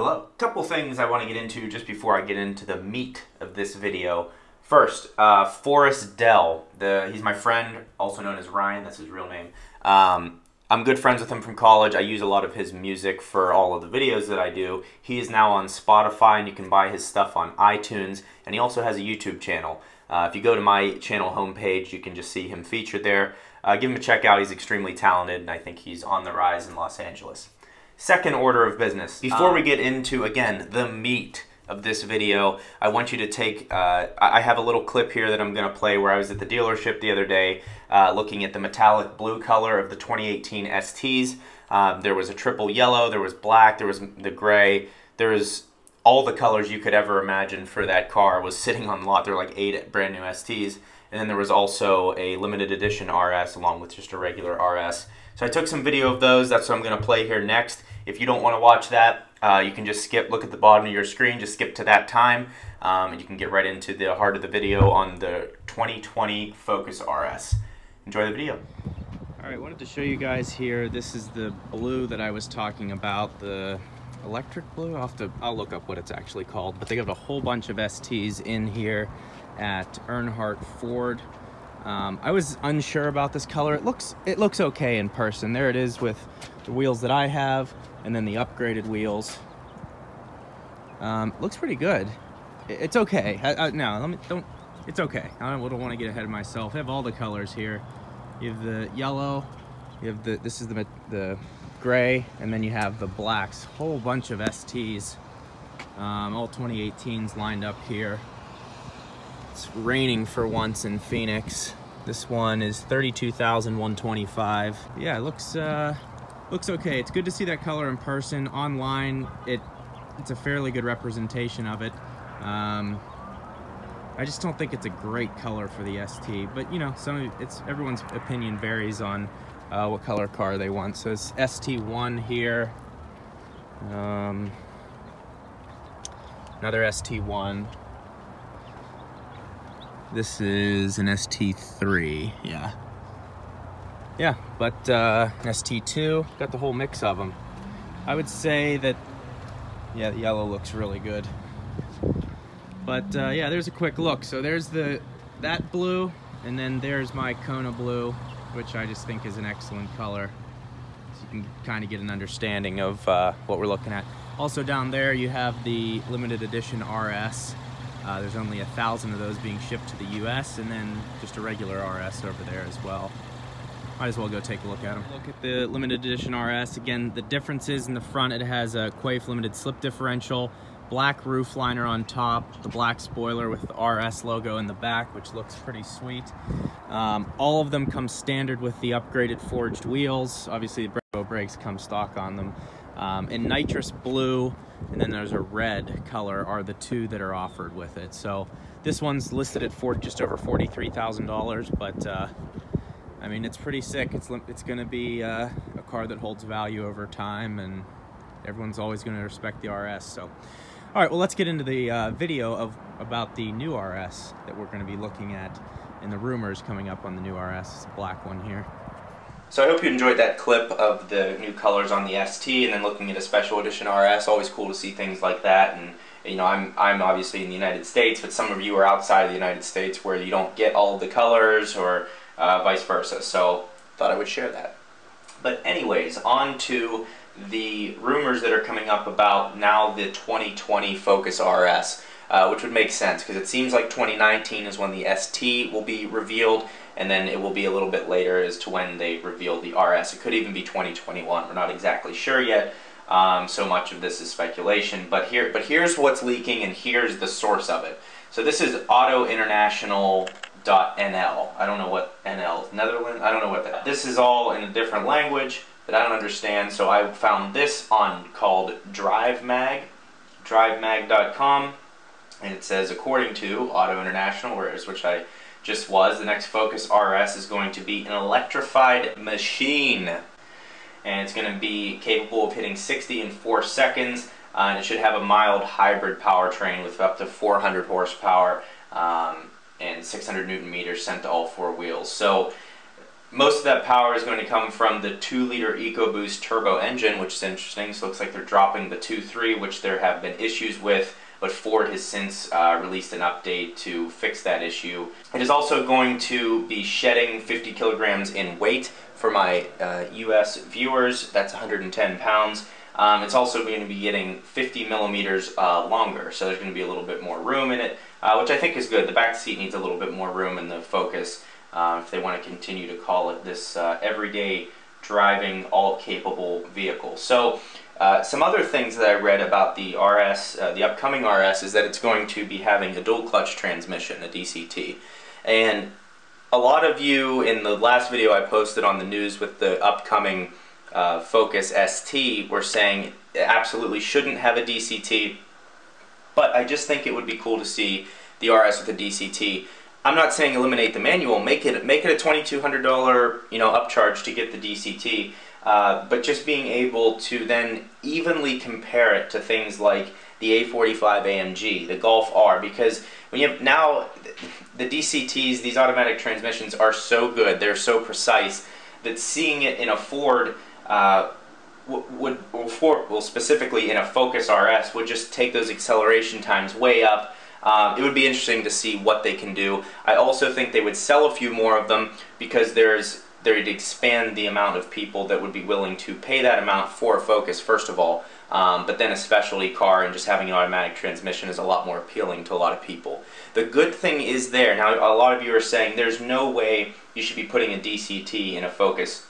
Hello. Couple things I want to get into just before I get into the meat of this video. First, Forrest Dell. He's my friend, also known as Ryan. That's his real name. I'm good friends with him from college. I use a lot of his music for all of the videos that I do. He is now on Spotify, and you can buy his stuff on iTunes, and he also has a YouTube channel. If you go to my channel homepage, you can just see him featured there. Give him a check out. He's extremely talented, and I think he's on the rise in Los Angeles. Second order of business. Before we get into, again, the meat of this video, I want you to take, I have a little clip here that I'm going to play where I was at the dealership the other day looking at the metallic blue color of the 2018 STs. There was a triple yellow, there was black, there was the gray, there was all the colors you could ever imagine for that car was sitting on the lot. There were like 8 brand new STs, and then there was also a limited edition RS along with just a regular RS. So I took some video of those. That's what I'm going to play here next. If you don't want to watch that, you can just look at the bottom of your screen, just skip to that time, and you can get right into the heart of the video on the 2020 Focus RS. Enjoy the video. Alright, wanted to show you guys here. This is the blue that I was talking about, the electric blue. I'll look up what it's actually called, but they got a whole bunch of STs in here at Earnhardt Ford. I was unsure about this color. It looks okay in person. There it is with the wheels that I have, and then the upgraded wheels. Looks pretty good. It's okay. It's okay. I don't want to get ahead of myself. I have all the colors here. You have the yellow. You have this is the gray, and then you have the blacks. Whole bunch of STs. All 2018s lined up here. It's raining for once in Phoenix. This one is $32,125. Yeah, it looks okay. It's good to see that color in person. Online, it's a fairly good representation of it. I just don't think it's a great color for the ST, but you know, everyone's opinion varies on what color car they want. So it's ST1 here. Another ST1. This is an ST3, yeah, but ST2, got the whole mix of them. I would say that, yeah, the yellow looks really good. But yeah, there's a quick look. So there's that blue, and then there's my Kona blue, which I just think is an excellent color. So you can kind of get an understanding of what we're looking at. Also down there, you have the limited edition RS. There's only 1,000 of those being shipped to the US, and then just a regular RS over there as well. Might as well go take a look at them. Look at the limited edition RS. Again, the difference is in the front it has a Quaife limited slip differential, black roof liner on top, the black spoiler with the RS logo in the back, which looks pretty sweet. All of them come standard with the upgraded forged wheels. Obviously the Brembo brakes come stock on them. And nitrous blue, and then there's a red color are the two that are offered with it. So this one's listed at just over $43,000, but I mean, it's pretty sick. It's going to be a car that holds value over time, and everyone's always going to respect the RS. So, all right, well, let's get into the video about the new RS that we're going to be looking at, and the rumors coming up on the new RS. It's a black one here. So I hope you enjoyed that clip of the new colors on the ST, and then looking at a special edition RS. Always cool to see things like that. And you know, I'm obviously in the United States, but some of you are outside of the United States where you don't get all of the colors, or vice versa. So thought I would share that. But anyways, on to the rumors that are coming up about now the 2020 Focus RS, which would make sense because it seems like 2019 is when the ST will be revealed, and then it will be a little bit later as to when they reveal the RS. It could even be 2021. We're not exactly sure yet. So much of this is speculation. But here's what's leaking, and here's the source of it. So this is autointernational.nl. I don't know what NL is. Netherlands? I don't know what that is. This is all in a different language that I don't understand. So I found this called DriveMag, drivemag.com, and it says, according to Auto International, which I just was, the next Focus RS is going to be an electrified machine, and it's going to be capable of hitting 60 in 4 seconds, and it should have a mild hybrid powertrain with up to 400 horsepower and 600 Newton meters sent to all 4 wheels. So most of that power is going to come from the 2-liter EcoBoost turbo engine, which is interesting. So it looks like they're dropping the 2.3, which there have been issues with, but Ford has since released an update to fix that issue. It is also going to be shedding 50 kilograms in weight. For my US viewers, that's 110 pounds. It's also going to be getting 50 millimeters longer, so there's going to be a little bit more room in it, which I think is good. The back seat needs a little bit more room in the Focus if they want to continue to call it this everyday driving, all-capable vehicle. So some other things that I read about the RS, the upcoming RS, is that it's going to be having a dual-clutch transmission, a DCT. And a lot of you, in the last video I posted on the news with the upcoming Focus ST, were saying it absolutely shouldn't have a DCT, but I just think it would be cool to see the RS with a DCT. I'm not saying eliminate the manual, make it a $2,200 upcharge to get the DCT, but just being able to then evenly compare it to things like the A45 AMG, the Golf R, because when you have now the DCTs, these automatic transmissions are so good, they're so precise, that seeing it in a Ford specifically in a Focus RS would just take those acceleration times way up. It would be interesting to see what they can do. I also think they would sell a few more of them because they'd expand the amount of people that would be willing to pay that amount for a Focus, first of all. But then a specialty car and just having an automatic transmission is a lot more appealing to a lot of people. The good thing is there, now a lot of you are saying there's no way you should be putting a DCT in a Focus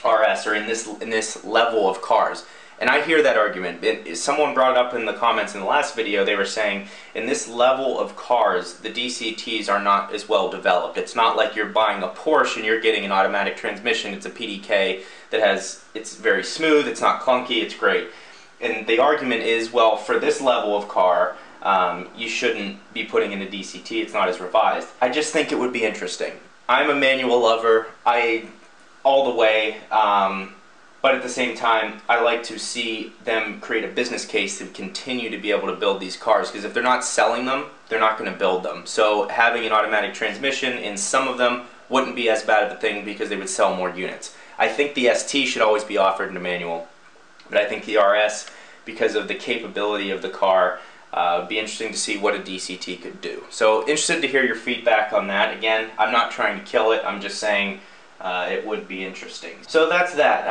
RS or in this level of cars. And I hear that argument. Someone brought it up in the comments in the last video. They were saying in this level of cars, the DCTs are not as well developed. It's not like you're buying a Porsche and you're getting an automatic transmission. It's a PDK that it's very smooth, it's not clunky, it's great. And the argument is, well, for this level of car, you shouldn't be putting in a DCT. It's not as revised. I just think it would be interesting. I'm a manual lover, all the way. But at the same time, I like to see them create a business case to continue to be able to build these cars, because if they're not selling them, they're not going to build them. So having an automatic transmission in some of them wouldn't be as bad of a thing because they would sell more units. I think the ST should always be offered in a manual, but I think the RS, because of the capability of the car, would be interesting to see what a DCT could do. So interested to hear your feedback on that. Again, I'm not trying to kill it, I'm just saying it would be interesting. So that's that.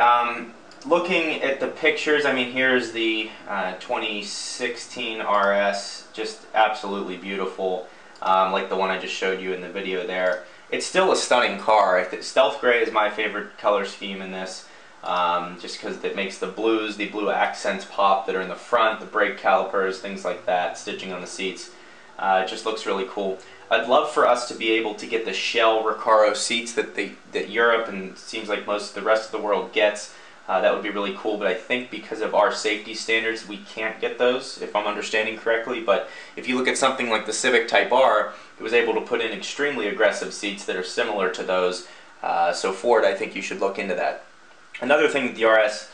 Looking at the pictures, I mean, here's the 2016 RS, just absolutely beautiful, like the one I just showed you in the video there. It's still a stunning car. Stealth Gray is my favorite color scheme in this, just because it makes the blue accents pop that are in the front, the brake calipers, things like that, stitching on the seats. It just looks really cool. I'd love for us to be able to get the Shell Recaro seats that Europe and seems like most of the rest of the world gets. That would be really cool, but I think because of our safety standards, we can't get those, if I'm understanding correctly. But if you look at something like the Civic Type R, it was able to put in extremely aggressive seats that are similar to those. So Ford, I think you should look into that. Another thing that the RS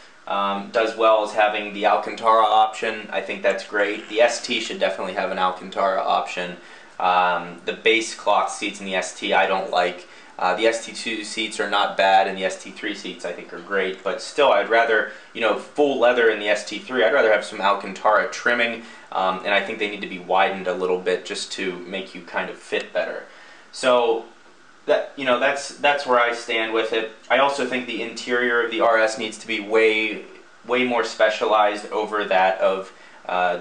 does well is having the Alcantara option. I think that's great. The ST should definitely have an Alcantara option. The base cloth seats in the ST I don't like. The ST2 seats are not bad, and the ST3 seats I think are great, but still I'd rather, full leather in the ST3, I'd rather have some Alcantara trimming, and I think they need to be widened a little bit just to make you kind of fit better. So that's where I stand with it. I also think the interior of the RS needs to be way more specialized over that of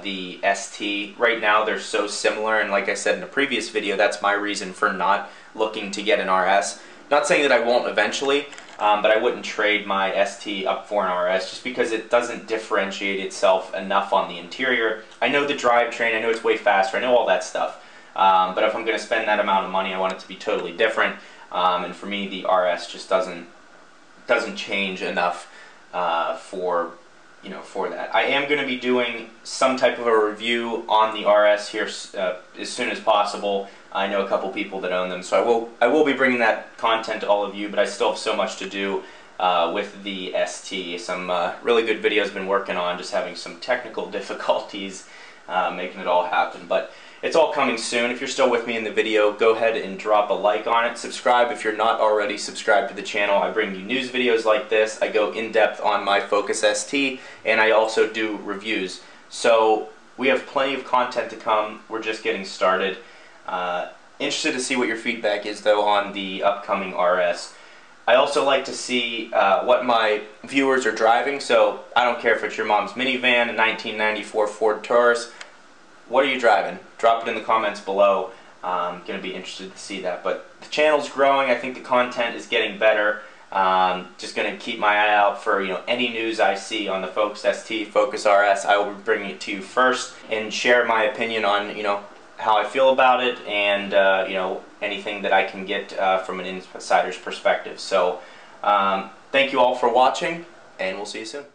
the ST. Right now they're so similar, and like I said in a previous video, that's my reason for not looking to get an RS. Not saying that I won't eventually, but I wouldn't trade my ST up for an RS just because it doesn't differentiate itself enough on the interior. I know the drivetrain, I know it's way faster, I know all that stuff, but if I'm going to spend that amount of money, I want it to be totally different, and for me the RS just doesn't change enough for that. I am going to be doing some type of a review on the RS here as soon as possible. I know a couple people that own them, so I will be bringing that content to all of you, but I still have so much to do with the ST. Some really good videos I've been working on, just having some technical difficulties making it all happen. But it's all coming soon. If you're still with me in the video, go ahead and drop a like on it. Subscribe if you're not already subscribed to the channel. I bring you news videos like this. I go in depth on my Focus ST, and I also do reviews. So we have plenty of content to come. We're just getting started. Interested to see what your feedback is though on the upcoming RS. I also like to see what my viewers are driving, so I don't care if it's your mom's minivan, a 1994 Ford Taurus. What are you driving? Drop it in the comments below. I'm going to be interested to see that. But the channel's growing. I think the content is getting better. Just going to keep my eye out for any news I see on the Focus ST, Focus RS. I will be bringing it to you first and share my opinion on how I feel about it, and anything that I can get from an insider's perspective. So thank you all for watching, and we'll see you soon.